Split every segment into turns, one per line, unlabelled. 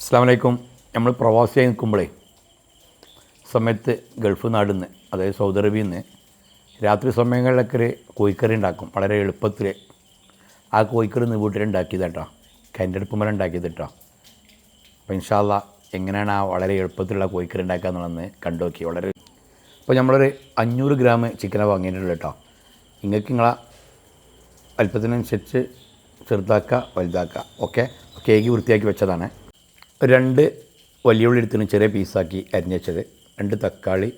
അസ്സലാമു അലൈക്കും. നമ്മൾ പ്രവാസിയായി നിൽക്കുമ്പോഴേ സമയത്ത് ഗൾഫ് നാട്ടിൽ നിന്ന്, അതായത് സൗദി അറേബ്യയിൽ നിന്ന് രാത്രി സമയങ്ങളിലൊക്കെ ഒരു കോഴിക്കറി ഉണ്ടാക്കും. വളരെ എളുപ്പത്തിൽ ആ കോഴിക്കറി ഇന്ന് വീട്ടിലുണ്ടാക്കിയത് കേട്ടോ, കരണ്ടടുപ്പ് മേലെ ഉണ്ടാക്കിയത് കേട്ടോ. അപ്പോൾ ഇൻഷാ അല്ലാ എങ്ങനെയാണ് ആ വളരെ എളുപ്പത്തിലുള്ള കോഴിക്കറി ഉണ്ടാക്കുക എന്നുള്ളതെന്ന് കണ്ടു നോക്കി. വളരെ അപ്പോൾ നമ്മളൊരു 500 ഗ്രാം ചിക്കനെ വാങ്ങിയിട്ടുള്ളൂ കേട്ടോ. നിങ്ങൾക്ക് നിങ്ങളെ വലിപ്പത്തിനനുസരിച്ച് ചെറുതാക്കുക വലുതാക്കുക. ഓക്കെ, കേക്ക് വൃത്തിയാക്കി വെച്ചതാണ്. 2 വലിയ ഉള്ളി എടുത്തിന് ചെറിയ പീസാക്കി അരിഞ്ഞ് വെച്ചത്, 2 തക്കാളി,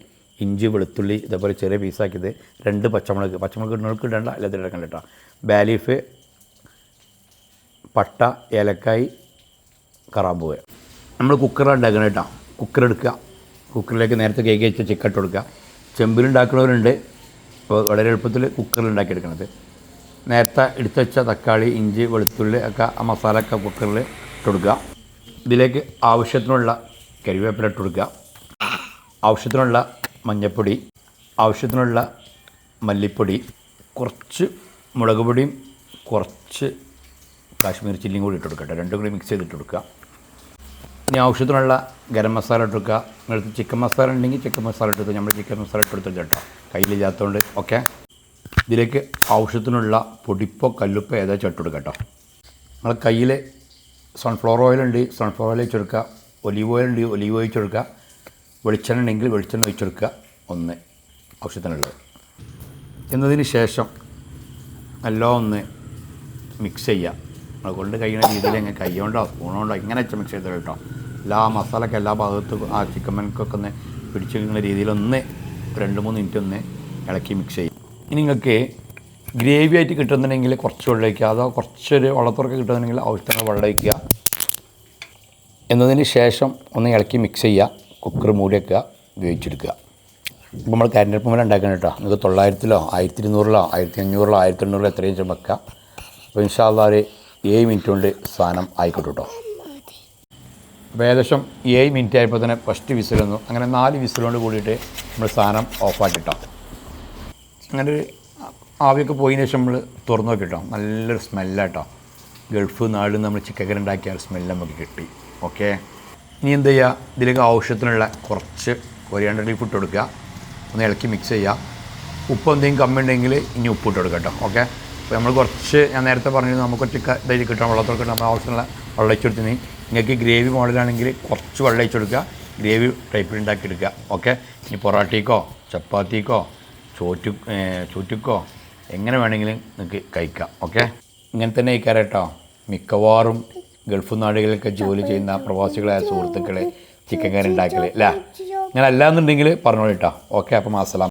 ഇഞ്ചി വെളുത്തുള്ളി ഇതേപോലെ ചെറിയ പീസാക്കിയത്, 2 പച്ചമുളക് ഇടുന്നവർക്ക് ഇടണ്ട, അല്ലാതെ ഇടക്കണ്ട കേട്ടോ. ബാലീഫ്, പട്ട, ഏലക്കായ്, കറാമ്പൂവ്. നമ്മൾ കുക്കറിലാണ് ഉണ്ടാക്കണം കേട്ടോ. കുക്കർ എടുക്കുക, കുക്കറിലേക്ക് നേരത്തെ കേക്ക് വെച്ച ചിക്കൻ ഇട്ട് കൊടുക്കുക. ചെമ്പിലുണ്ടാക്കുന്നവരുണ്ട്, അപ്പോൾ വളരെ എളുപ്പത്തിൽ കുക്കറിൽ ഉണ്ടാക്കിയെടുക്കണത്. നേരത്തെ എടുത്ത് വെച്ച തക്കാളി, ഇഞ്ചി, വെളുത്തുള്ളി ഒക്കെ ആ മസാല ഒക്കെ കുക്കറിൽ ഇട്ട് കൊടുക്കുക. ഇതിലേക്ക് ആവശ്യത്തിനുള്ള കരിവേപ്പില ഇട്ട് കൊടുക്കുക, ആവശ്യത്തിനുള്ള മഞ്ഞൾപ്പൊടി, ആവശ്യത്തിനുള്ള മല്ലിപ്പൊടി, കുറച്ച് മുളക് പൊടിയും കുറച്ച് കാശ്മീരി ചില്ലിയും കൂടി ഇട്ട് കൊടുക്കട്ടെ. രണ്ടും കൂടി മിക്സ് ചെയ്തിട്ട് കൊടുക്കുക. ഇനി ആവശ്യത്തിനുള്ള ഗരം മസാല ഇട്ട് കൊടുക്കുക. നിങ്ങൾക്ക് ചിക്കൻ മസാല ഉണ്ടെങ്കിൽ ചിക്കൻ മസാല ഇട്ട് കൊടുക്കുക. നമ്മൾ ചിക്കൻ മസാല ഇട്ട് കൊടുത്തിട്ട് കേട്ടോ, കയ്യിലില്ലാത്തതുകൊണ്ട്. ഓക്കെ, ഇതിലേക്ക് ആവശ്യത്തിനുള്ള പൊടിപ്പോ കല്ലുപ്പോ ഏതാ ഇട്ട് കൊടുക്കുക കേട്ടോ. നിങ്ങൾ കയ്യിൽ സൺഫ്ലവർ ഓയിലുണ്ട്, സൺഫ്ലവർ ഓയിൽ ഒഴിച്ച് കൊടുക്കുക. ഒലീവ് ഓയിൽ ഉണ്ട്, ഒലീവ് ഓയിൽ ഒഴിച്ച് കൊടുക്കുക. വെളിച്ചെണ്ണ ഉണ്ടെങ്കിൽ വെളിച്ചെണ്ണ ഒഴിച്ച് കൊടുക്കുക, ഒന്ന് ആവശ്യത്തിനുള്ളത്. എന്നതിന് ശേഷം എല്ലാം ഒന്ന് മിക്സ് ചെയ്യുക. നമ്മൾ കൊണ്ട് കഴിയുന്ന രീതിയിൽ എങ്ങനെ കൈ കൊണ്ടോ സ്പൂണുകൊണ്ടോ ഇങ്ങനെ വെച്ച് മിക്സ് ചെയ്തോ കേട്ടോ. എല്ലാ മസാലയ്ക്ക് എല്ലാ ഭാഗത്തും ആ ചിക്കൻ മെനക്കൊക്കെ ഒന്ന് പിടിച്ചിരിക്കുന്ന രീതിയിലൊന്ന് 2-3 മിനിറ്റ് ഒന്ന് ഇളക്കി മിക്സ് ചെയ്യും. ഇനി നിങ്ങൾക്ക് ഗ്രേവി ആയിട്ട് കിട്ടുന്നുണ്ടെങ്കിൽ കുറച്ച് വെള്ളം ഒഴിക്കുക, അതോ കുറച്ചൊരു വെള്ളത്തുറക്കെ കിട്ടുന്നുണ്ടെങ്കിൽ ആവശ്യത്തിന് വെള്ളം ഒഴിക്കുക. എന്നതിന് ശേഷം ഒന്ന് ഇളക്കി മിക്സ് ചെയ്യുക. കുക്കർ മൂടി വെക്കുക, ഉപയോഗിച്ചെടുക്കുക. ഇപ്പോൾ നമ്മൾ കരണ്ടടുപ്പ് മേലെ ഉണ്ടാക്കണം കേട്ടോ. നിങ്ങൾക്ക് 900-ലോ 1200-ലോ 1500-ലോ 1800-ലോ എത്രയും വെച്ചാൽ വെക്കുക. അപ്പോൾ ഇൻഷാ അല്ലാ ഒരു 7 മിനിറ്റ് കൊണ്ട് സാധനം ആയിക്കോട്ടെ കേട്ടോ. അപ്പോൾ ഏകദേശം 7 മിനിറ്റ് ആയപ്പോൾ തന്നെ ഫസ്റ്റ് വിസിൽ വന്നു. അങ്ങനെ 4 വിസിലോട് കൂടിയിട്ട് നമ്മൾ സാധനം ഓഫാക്കിട്ടോ. അങ്ങനെ ഒരു ആവിയൊക്കെ പോയതിന് ശേഷം നമ്മൾ തുറന്നു നോക്കിട്ടോ, നല്ലൊരു സ്മെല്ലാട്ടോ. ഗൾഫ് നാടിൽ നമ്മൾ ചിക്കൻ കറി ഉണ്ടാക്കിയ സ്മെല്ല് നമുക്ക് കിട്ടി. ഓക്കെ, ഇനി എന്ത് ചെയ്യുക, ഇതിലേക്ക് ആവശ്യത്തിനുള്ള കുറച്ച് കൊറിയാണ്ടർ ലീഫ് ഇട്ട് കൊടുക്കുക. ഒന്ന് ഇളക്കി മിക്സ് ചെയ്യുക. ഉപ്പ് എന്തെങ്കിലും കമ്മി ഉണ്ടെങ്കിൽ ഇനി ഉപ്പ് ഇട്ട് കൊടുക്കുക കേട്ടോ. ഓക്കെ, അപ്പോൾ നമ്മൾ കുറച്ച്, ഞാൻ നേരത്തെ പറഞ്ഞത് നമുക്ക് ഒറ്റ ഇതായിട്ട് കിട്ടണം, വെള്ളത്തോടെ കിട്ടണം. നമ്മൾ ആവശ്യമുള്ള വെള്ളം ഒഴിച്ച് കൊടുത്തിന്. നിങ്ങൾക്ക് ഗ്രേവി മോഡലാണെങ്കിൽ കുറച്ച് വെള്ളം ഒഴിച്ച് കൊടുക്കുക, ഗ്രേവി ടൈപ്പിൽ ഉണ്ടാക്കിയെടുക്കുക. ഓക്കെ, ഇനി പൊറാട്ടയ്ക്കോ ചപ്പാത്തിക്കോ ചോറ്റുക്കോ എങ്ങനെ വേണമെങ്കിലും നിങ്ങൾക്ക് കഴിക്കാം. ഓക്കെ, ഇങ്ങനെ തന്നെ കഴിക്കാറ് കേട്ടോ. മിക്കവാറും ഗൾഫ് നാടുകളിലൊക്കെ ജോലി ചെയ്യുന്ന പ്രവാസികളായ സുഹൃത്തുക്കളെ ചിക്കൻ കറി ഉണ്ടാക്കൽ അല്ലേ. ഇങ്ങനെ അല്ലാന്നുണ്ടെങ്കിൽ പറഞ്ഞോളൂ കേട്ടോ. ഓക്കെ, അപ്പം അസ്സലാം.